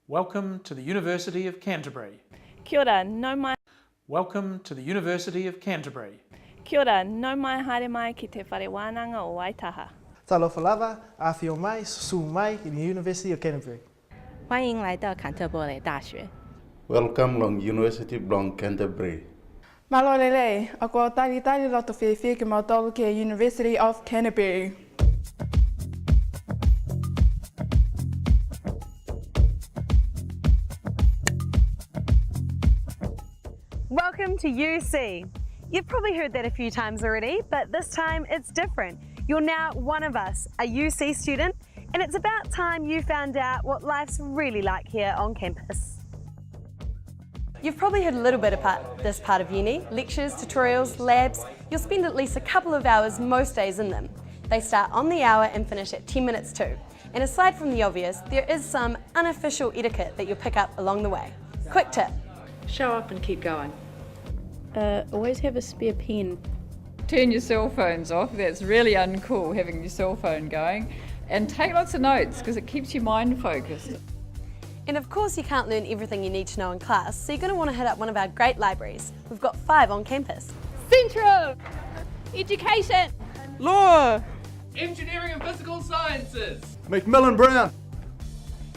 Welcome to the University of Canterbury. Kia ora, nau mai. Welcome to the University of Canterbury. Kia ora, nau mai haere mai ki te whare wānanga o Waitaha. Talofa lava, awhio mai, su mai in the University of Canterbury. 欢迎来到坎特伯雷大学。 Welcome long University of Canterbury. Malo lele, ako tari loto whiwhi ki mautolu ki University of Canterbury. Welcome to UC. You've probably heard that a few times already, but this time it's different. You're now one of us, a UC student, and it's about time you found out what life's really like here on campus. You've probably heard a little bit about this part of uni. Lectures, tutorials, labs. You'll spend at least a couple of hours most days in them. They start on the hour and finish at 10 minutes to. And aside from the obvious, there is some unofficial etiquette that you'll pick up along the way. Quick tip. Show up and keep going. Always have a spare pen. Turn your cell phones off. That's really uncool, having your cell phone going. And take lots of notes because it keeps your mind focused. And of course you can't learn everything you need to know in class, so you're going to want to hit up one of our great libraries. We've got 5 on campus. Central, Education, Law, Engineering and Physical Sciences, Macmillan Brown.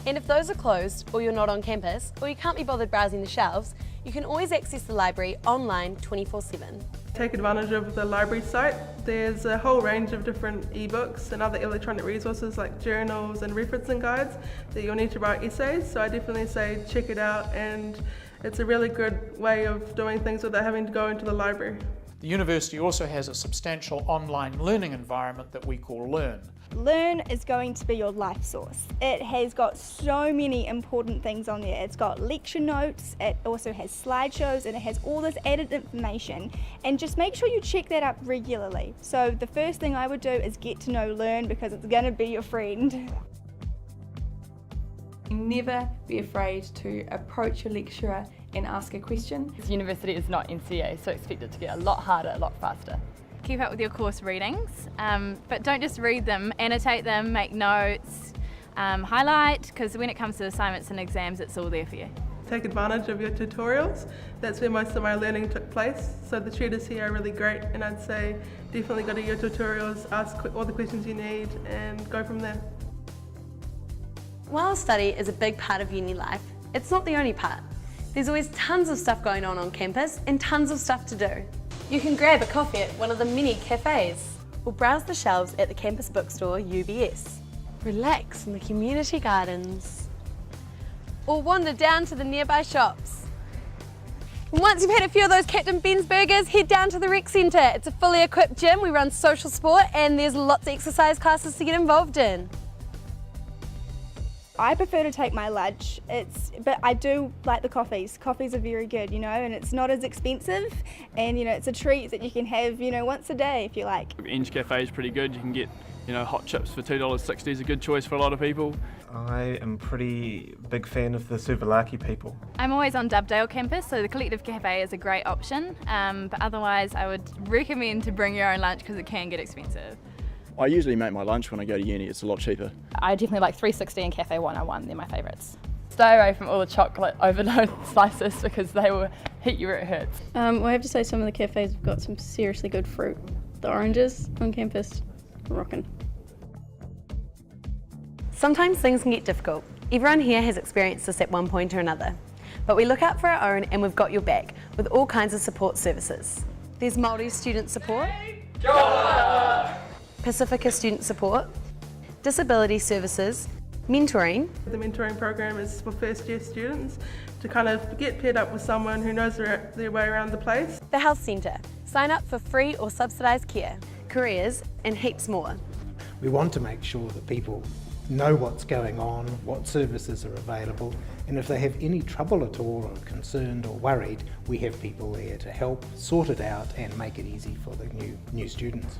And if those are closed, or you're not on campus, or you can't be bothered browsing the shelves, you can always access the library online 24/7. take advantage of the library site. There's a whole range of different ebooks and other electronic resources like journals and referencing guides that you'll need to write essays. So I definitely say check it out, and it's a really good way of doing things without having to go into the library. The university also has a substantial online learning environment that we call Learn. Learn is going to be your life source. It has got so many important things on there. It's got lecture notes, it also has slideshows, and it has all this added information. And just make sure you check that up regularly. So the first thing I would do is get to know Learn, because it's going to be your friend. Never be afraid to approach your lecturer and ask a question. This university is not NCA, so expect it to get a lot harder, a lot faster. Keep up with your course readings, but don't just read them, annotate them, make notes, highlight, because when it comes to assignments and exams, it's all there for you. Take advantage of your tutorials. That's where most of my learning took place. So the tutors here are really great, and I'd say definitely go to your tutorials, ask all the questions you need, and go from there. While study is a big part of uni life, it's not the only part. There's always tons of stuff going on campus and tons of stuff to do. You can grab a coffee at one of the many cafes, or browse the shelves at the campus bookstore UBS. Relax in the community gardens, or wander down to the nearby shops. And once you've had a few of those Captain Ben's burgers, head down to the rec centre. It's a fully equipped gym, we run social sport, and there's lots of exercise classes to get involved in. I prefer to take my lunch, but I do like the coffees. Coffees are very good, and it's not as expensive, and it's a treat that you can have, once a day if you like. Eng Cafe is pretty good. You can get, hot chips for $2.60 is a good choice for a lot of people. I am pretty big fan of the Suvalaki people. I'm always on Dovedale campus, so the Collective Cafe is a great option, but otherwise I would recommend to bring your own lunch because it can get expensive. I usually make my lunch when I go to uni, it's a lot cheaper. I definitely like 360 and Cafe 101, they're my favourites. Stay away from all the chocolate overload slices because they will hit you where it hurts. Well, I have to say some of the cafes have got some seriously good fruit. The oranges on campus, rockin'. Sometimes things can get difficult. Everyone here has experienced this at one point or another. But we look out for our own, and we've got your back with all kinds of support services. There's Māori student support, Pacifica student support, disability services, mentoring. The mentoring program is for first year students to kind of get paired up with someone who knows their way around the place. The health centre. Sign up for free or subsidised care, careers, and heaps more. We want to make sure that people know what's going on, what services are available, and if they have any trouble at all or are concerned or worried, we have people there to help sort it out and make it easy for the new students.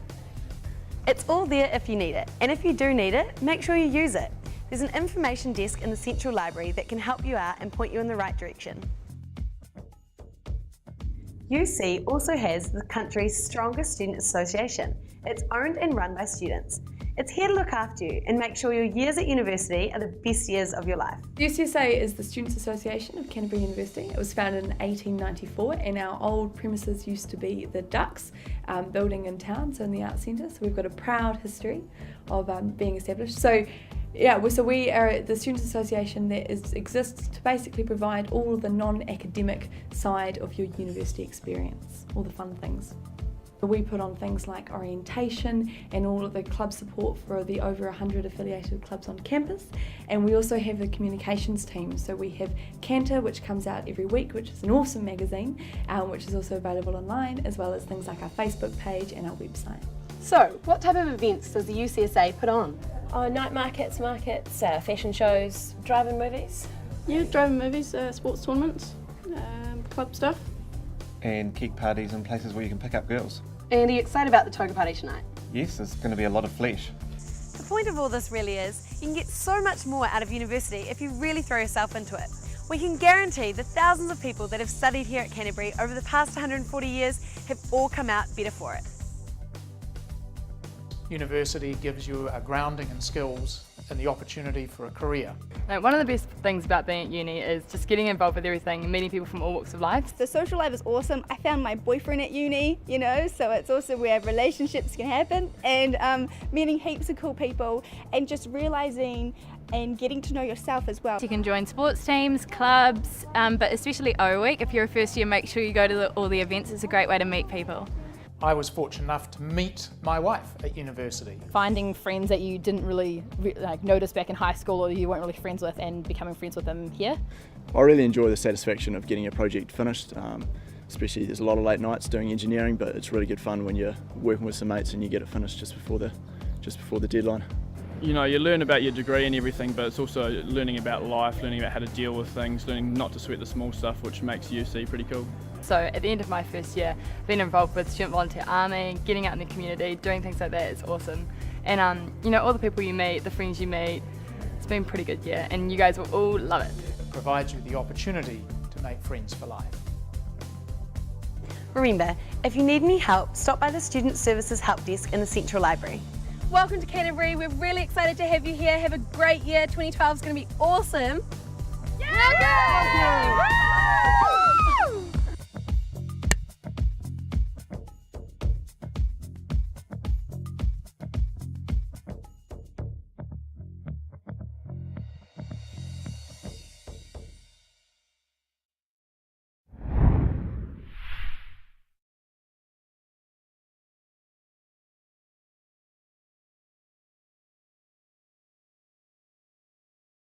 It's all there if you need it, and if you do need it, make sure you use it. There's an information desk in the Central Library that can help you out and point you in the right direction. UC also has the country's strongest student association. It's owned and run by students. It's here to look after you and make sure your years at university are the best years of your life. The UCSA is the Students' Association of Canterbury University. It was founded in 1894 and our old premises used to be the Ducks building in town, so in the Arts Centre. So we've got a proud history of being established. So we are the Students' Association that exists to basically provide all of the non-academic side of your university experience, all the fun things. We put on things like orientation and all of the club support for the over 100 affiliated clubs on campus, and we also have the communications team. So we have Canter, which comes out every week, which is an awesome magazine, which is also available online, as well as things like our Facebook page and our website. So, what type of events does the UCSA put on? Night markets, fashion shows, drive-in movies. Yeah, drive-in movies, sports tournaments, club stuff. And keg parties and places where you can pick up girls. And are you excited about the toga party tonight? Yes, there's going to be a lot of flesh. The point of all this really is, you can get so much more out of university if you really throw yourself into it. We can guarantee the thousands of people that have studied here at Canterbury over the past 140 years have all come out better for it. University gives you a grounding in skills and the opportunity for a career. One of the best things about being at uni is just getting involved with everything and meeting people from all walks of life. The social life is awesome. I found my boyfriend at uni, so it's also where relationships can happen, and meeting heaps of cool people and just realising and getting to know yourself as well. You can join sports teams, clubs, but especially O Week. If you're a first year, make sure you go to all the events. It's a great way to meet people. I was fortunate enough to meet my wife at university. Finding friends that you didn't really notice back in high school or you weren't really friends with, and becoming friends with them here. I really enjoy the satisfaction of getting a project finished, especially there's a lot of late nights doing engineering, but it's really good fun when you're working with some mates and you get it finished just before the deadline. You know, you learn about your degree and everything, but it's also learning about life, learning about how to deal with things, learning not to sweat the small stuff, which makes UC pretty cool. So at the end of my first year, being involved with Student Volunteer Army, getting out in the community, doing things like that is awesome. And all the people you meet, the friends you meet, it's been a pretty good year, and you guys will all love it. It provides you the opportunity to make friends for life. Remember, if you need any help, stop by the Student Services Help Desk in the Central Library. Welcome to Canterbury. We're really excited to have you here. Have a great year. 2012 is going to be awesome. Welcome!